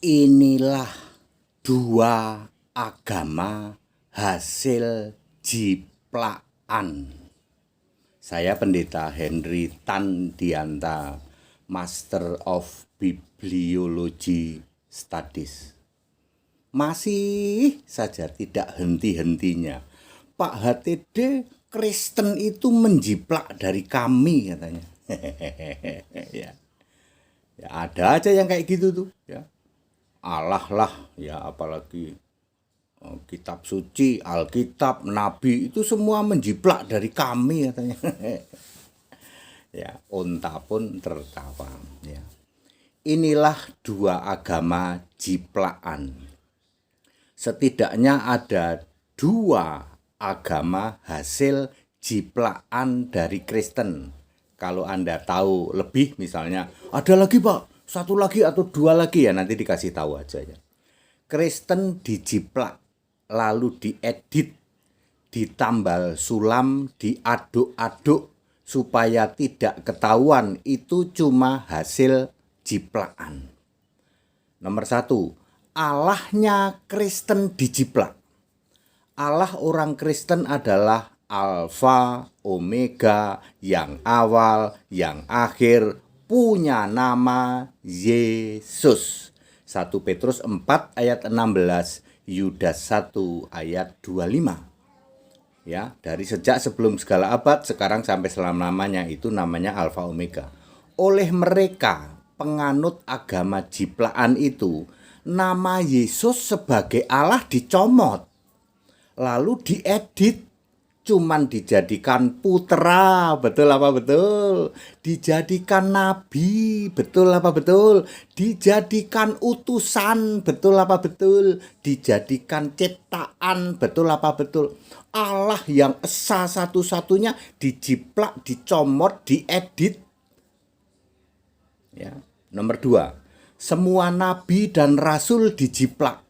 Inilah dua agama hasil jiplakan. Saya Pendeta Henry Tandianta, Master of Bibliology Studies. Masih saja tidak henti-hentinya Pak HTD Kristen itu menjiplak dari kami katanya. ya. Ya ada aja yang kayak gitu tuh ya. Allah lah ya, apalagi kitab suci, Alkitab, Nabi itu semua menjiplak dari kami katanya. Ya, unta pun tertawa ya. Inilah dua agama jiplakan. Setidaknya ada dua agama hasil jiplakan dari Kristen. Kalau Anda tahu lebih, misalnya ada lagi Pak, satu lagi atau dua lagi ya, nanti dikasih tahu aja ya. Kristen dijiplak, lalu diedit, ditambal sulam, diaduk-aduk supaya tidak ketahuan itu cuma hasil jiplakan. Nomor satu, Allahnya Kristen dijiplak. Allah orang Kristen adalah Alfa, Omega, yang awal, yang akhir, punya nama Yesus. 1 Petrus 4 ayat 16, Yudas 1 ayat 25. Ya, dari sejak sebelum segala abad, sekarang sampai selama-lamanya, itu namanya Alfa Omega. Oleh mereka, penganut agama jiplakan itu, nama Yesus sebagai Allah dicomot, lalu diedit, cuman dijadikan putra, betul apa betul? Dijadikan nabi, betul apa betul? Dijadikan utusan, betul apa betul? Dijadikan ciptaan, betul apa betul? Allah yang esa satu-satunya dijiplak, dicomot, diedit. Ya. Nomor dua, semua nabi dan rasul dijiplak.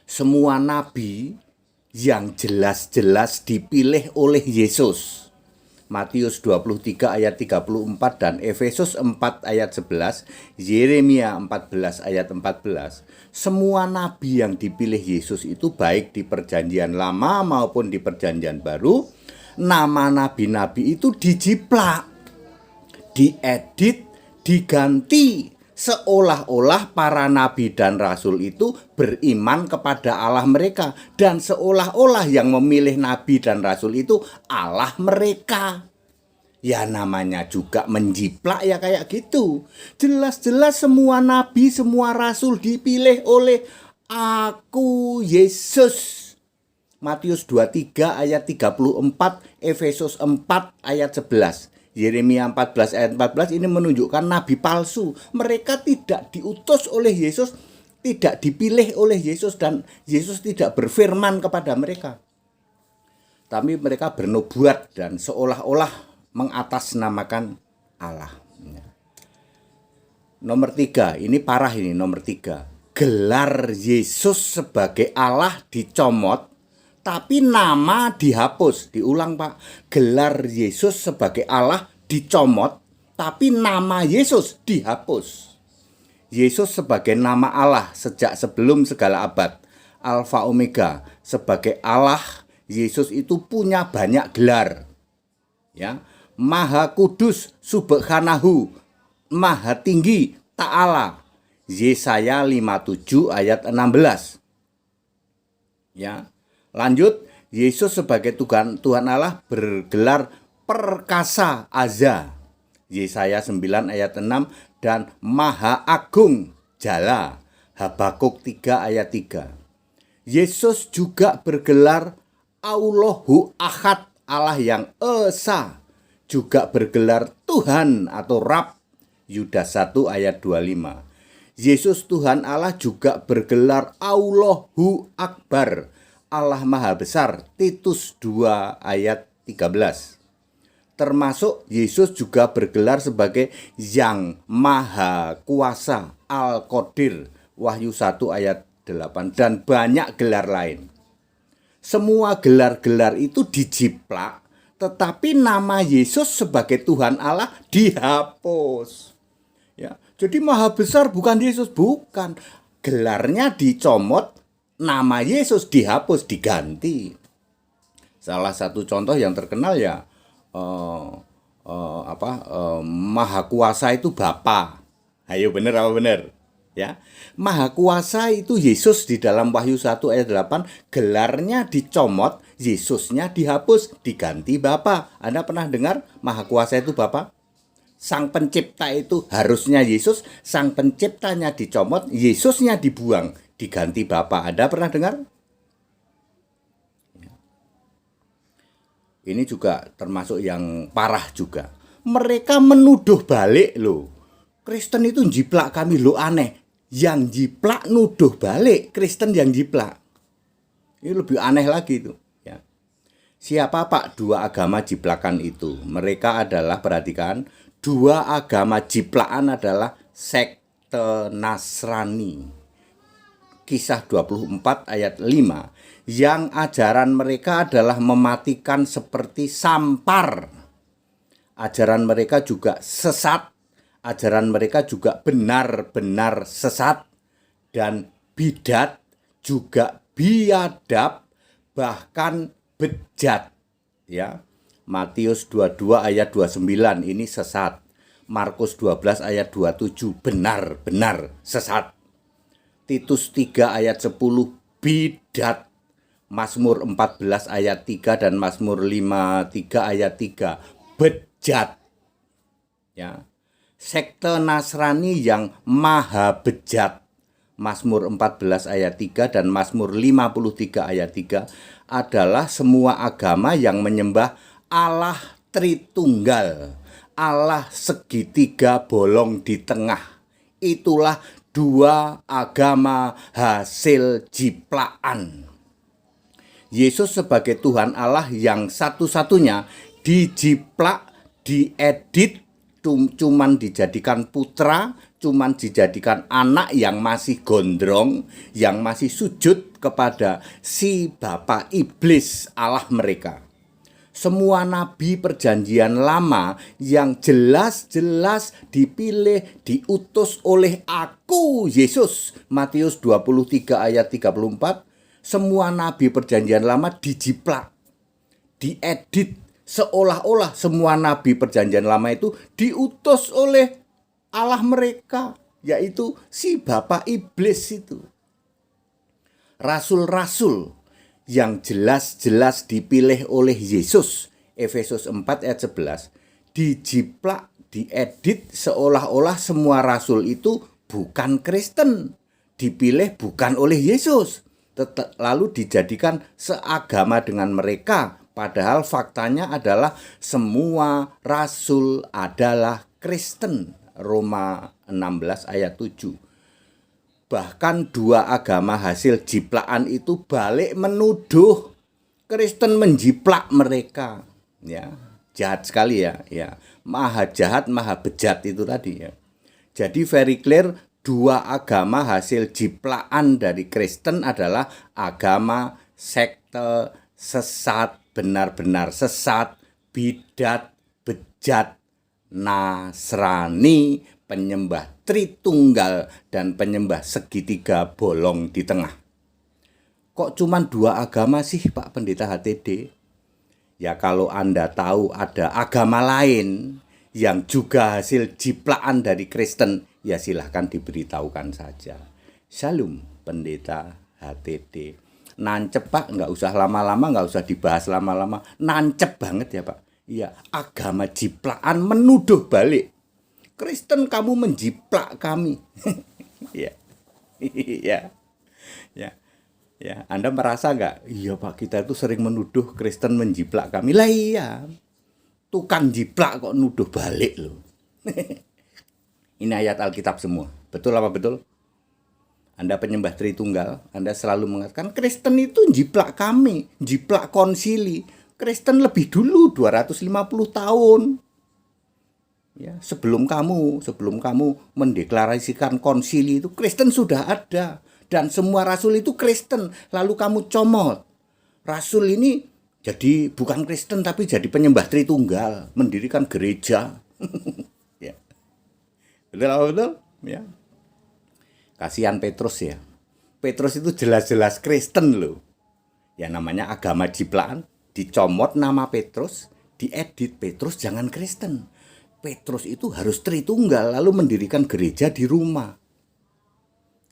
Semua nabi yang jelas-jelas dipilih oleh Yesus. Matius 23 ayat 34 dan Efesus 4 ayat 11, Yeremia 14 ayat 14. Semua nabi yang dipilih Yesus itu baik di perjanjian lama maupun di perjanjian baru, nama nabi-nabi itu dijiplak, diedit, diganti, seolah-olah para nabi dan rasul itu beriman kepada Allah mereka, dan seolah-olah yang memilih nabi dan rasul itu Allah mereka. Ya namanya juga menjiplak ya kayak gitu. Jelas-jelas semua nabi, semua rasul dipilih oleh aku Yesus. Matius 23 ayat 34, Efesus 4 ayat 11. Yeremia 14 ayat 14 ini menunjukkan nabi palsu. Mereka tidak diutus oleh Yesus, tidak dipilih oleh Yesus, dan Yesus tidak berfirman kepada mereka. Tapi mereka bernubuat dan seolah-olah mengatasnamakan Allah. Nomor 3, ini parah ini, nomor 3. Gelar Yesus sebagai Allah dicomot, tapi nama dihapus. Diulang Pak, gelar Yesus sebagai Allah dicomot, tapi nama Yesus dihapus. Yesus sebagai nama Allah sejak sebelum segala abad, Alfa Omega, sebagai Allah, Yesus itu punya banyak gelar. Ya, Maha Kudus, Subhanahu, Maha Tinggi, Ta'ala. Yesaya 57 ayat 16. Ya. Lanjut, Yesus sebagai Tuhan Allah bergelar perkasa Aza, Yesaya 9 ayat 6, dan Maha Agung Jala, Habakuk 3 ayat 3. Yesus juga bergelar Allahu Ahad, Allah yang esa, juga bergelar Tuhan atau Rab, Yudas 1 ayat 25. Yesus Tuhan Allah juga bergelar Allahu Akbar, Allah Maha Besar, Titus 2 ayat 13. Termasuk Yesus juga bergelar sebagai Yang Maha Kuasa, Al-Qadir, Wahyu 1 ayat 8, dan banyak gelar lain. Semua gelar-gelar itu dijiplak, tetapi nama Yesus sebagai Tuhan Allah dihapus. Ya, Jadi maha besar bukan Yesus, bukan. Gelarnya dicomot, nama Yesus dihapus, diganti. Salah satu contoh yang terkenal ya Maha Kuasa itu Bapa. Ayo bener apa bener? Ya. Maha Kuasa itu Yesus di dalam Wahyu 1 ayat 8, gelarnya dicomot, Yesusnya dihapus, diganti Bapa. Anda pernah dengar Maha Kuasa itu Bapa? Sang pencipta itu harusnya Yesus, sang penciptanya dicomot, Yesusnya dibuang, diganti Bapa. Anda pernah dengar? Ini juga termasuk yang parah juga. Mereka menuduh balik loh. Kristen itu jiplak kami, lo aneh. Yang jiplak nuduh balik, Kristen yang jiplak. Ini lebih aneh lagi itu. Ya. Siapa Pak dua agama jiplakan itu? Mereka adalah, perhatikan, dua agama jiplakan adalah sekte Nasrani. Kisah 24 ayat 5, yang ajaran mereka adalah mematikan seperti sampar. Ajaran mereka juga sesat, ajaran mereka juga benar-benar sesat, dan bidat, juga biadab, bahkan bejat. Ya. Matius 22 ayat 29 ini sesat. Markus 12 ayat 27 benar-benar sesat. Titus 3 ayat 10 bidat. Mazmur 14 ayat 3 dan Mazmur 53 ayat 3 bejat. Ya. Sekte Nasrani yang maha bejat. Mazmur 14 ayat 3 dan Mazmur 53 ayat 3 adalah semua agama yang menyembah Allah Tritunggal, Allah segitiga bolong di tengah. Itulah dua agama hasil jiplakan. Yesus sebagai Tuhan Allah yang satu-satunya dijiplak, diedit, cuman dijadikan putra, cuman dijadikan anak yang masih gondrong, yang masih sujud kepada si bapa iblis Allah mereka. Semua nabi perjanjian lama yang jelas-jelas dipilih, diutus oleh aku, Yesus. Matius 23 ayat 34. Semua nabi perjanjian lama dijiplak, diedit, seolah-olah semua nabi perjanjian lama itu diutus oleh Allah mereka, yaitu si bapa iblis itu. Rasul-rasul yang jelas-jelas dipilih oleh Yesus, Efesus 4 ayat 11, dijiplak, diedit seolah-olah semua rasul itu bukan Kristen, dipilih bukan oleh Yesus, lalu dijadikan seagama dengan mereka, padahal faktanya adalah semua rasul adalah Kristen. Roma 16 ayat 7. Bahkan dua agama hasil jiplakan itu balik menuduh Kristen menjiplak mereka. Ya, jahat sekali ya. Ya, maha jahat, maha bejat itu tadi ya. Jadi very clear, dua agama hasil jiplakan dari Kristen adalah agama sekte sesat, benar-benar sesat, bidat, bejat, Nasrani, penyembah Tritunggal, dan penyembah segitiga bolong di tengah. Kok cuman dua agama sih Pak Pendeta HTD? Ya kalau Anda tahu ada agama lain yang juga hasil jiplakan dari Kristen, ya silahkan diberitahukan saja. Shalom Pendeta HTD. Nancep Pak, nggak usah lama-lama, nggak usah dibahas lama-lama. Nancep banget ya Pak. Ya, agama jiplakan menuduh balik. Kristen kamu menjiplak kami. Ya. Ya. Ya. Ya, Anda merasa nggak? Iya Pak, kita itu sering menuduh Kristen menjiplak kami. Lah iya. Tukang jiplak kok nuduh balik loh. Ini ayat Alkitab semua. Betul apa betul? Anda penyembah Tritunggal, Anda selalu mengatakan Kristen itu jiplak kami, jiplak konsili. Kristen lebih dulu 250 tahun. Ya, sebelum kamu mendeklarasikan konsili itu Kristen sudah ada, dan semua rasul itu Kristen, lalu kamu comot. Rasul ini jadi bukan Kristen tapi jadi penyembah Tritunggal, mendirikan gereja. Ya. Betul apa betul? Ya. Kasihan Petrus ya. Petrus itu jelas-jelas Kristen loh. Ya namanya agama jiplaan, dicomot nama Petrus, diedit Petrus jangan Kristen. Petrus itu harus Tritunggal lalu mendirikan gereja di rumah.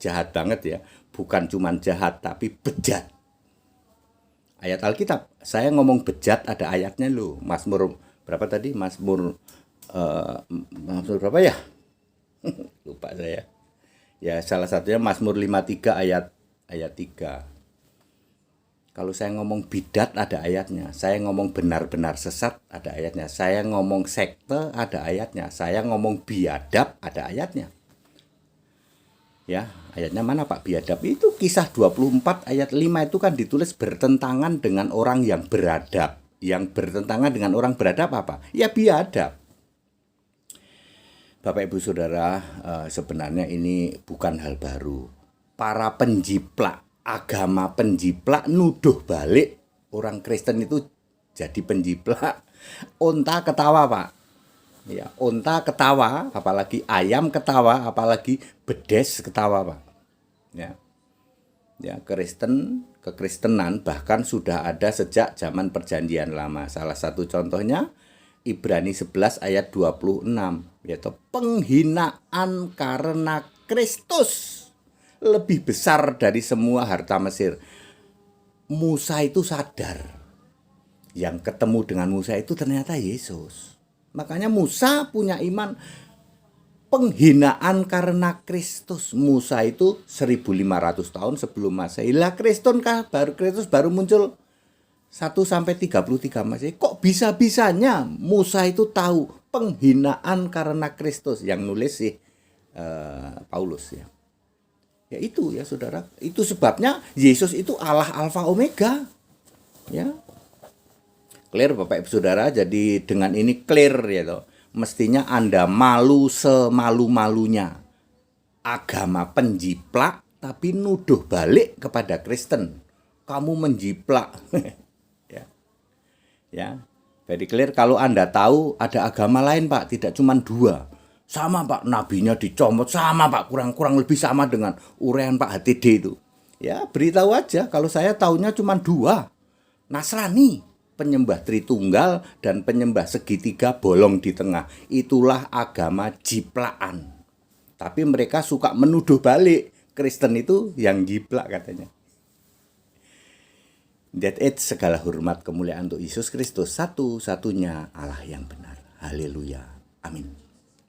Jahat banget ya. Bukan cuma jahat tapi bejat. Ayat Alkitab, saya ngomong bejat ada ayatnya loh. Mazmur berapa tadi? Mazmur berapa ya? Lupa saya. Ya salah satunya Mazmur 53 ayat 3. Kalau saya ngomong bidat ada ayatnya, saya ngomong benar-benar sesat ada ayatnya, saya ngomong sekte ada ayatnya, saya ngomong biadab ada ayatnya. Ya, ayatnya mana Pak biadab? Itu Kisah 24 ayat 5 itu kan ditulis bertentangan dengan orang yang beradab. Yang bertentangan dengan orang beradab apa? Ya biadab. Bapak Ibu Saudara, sebenarnya ini bukan hal baru. Para penjiplak, agama penjiplak nuduh balik orang Kristen itu jadi penjiplak. Onta ketawa Pak. Ya, onta ketawa, apalagi ayam ketawa, apalagi bedes ketawa Pak. Ya. Ya, kekristenan bahkan sudah ada sejak zaman Perjanjian Lama. Salah satu contohnya Ibrani 11 ayat 26, yaitu penghinaan karena Kristus lebih besar dari semua harta Mesir. Musa itu sadar. Yang ketemu dengan Musa itu ternyata Yesus. Makanya Musa punya iman penghinaan karena Kristus. Musa itu 1500 tahun sebelum Masehi. Lah Kristus baru muncul 1-33 Masehi. Kok bisa-bisanya Musa itu tahu penghinaan karena Kristus? Yang nulis sih Paulus ya. Ya itu ya saudara. Itu sebabnya Yesus itu Allah Alfa Omega. Ya. Clear Bapak Ibu Saudara. Jadi dengan ini clear ya toh. Mestinya Anda malu semalu-malunya. Agama penjiplak tapi nuduh balik kepada Kristen. Kamu menjiplak. Ya, very clear. Kalau Anda tahu ada agama lain Pak, tidak cuma 2. Sama Pak, nabinya dicomot, sama Pak, kurang lebih sama dengan uraian Pak HTD itu. Ya, beritahu aja kalau saya tahunya cuma 2. Nasrani, penyembah Tritunggal dan penyembah segitiga bolong di tengah. Itulah agama jiplaan. Tapi mereka suka menuduh balik. Kristen itu yang jiplak katanya. That it segala hormat kemuliaan untuk Yesus Kristus, satu-satunya Allah yang benar. Haleluya. Amin.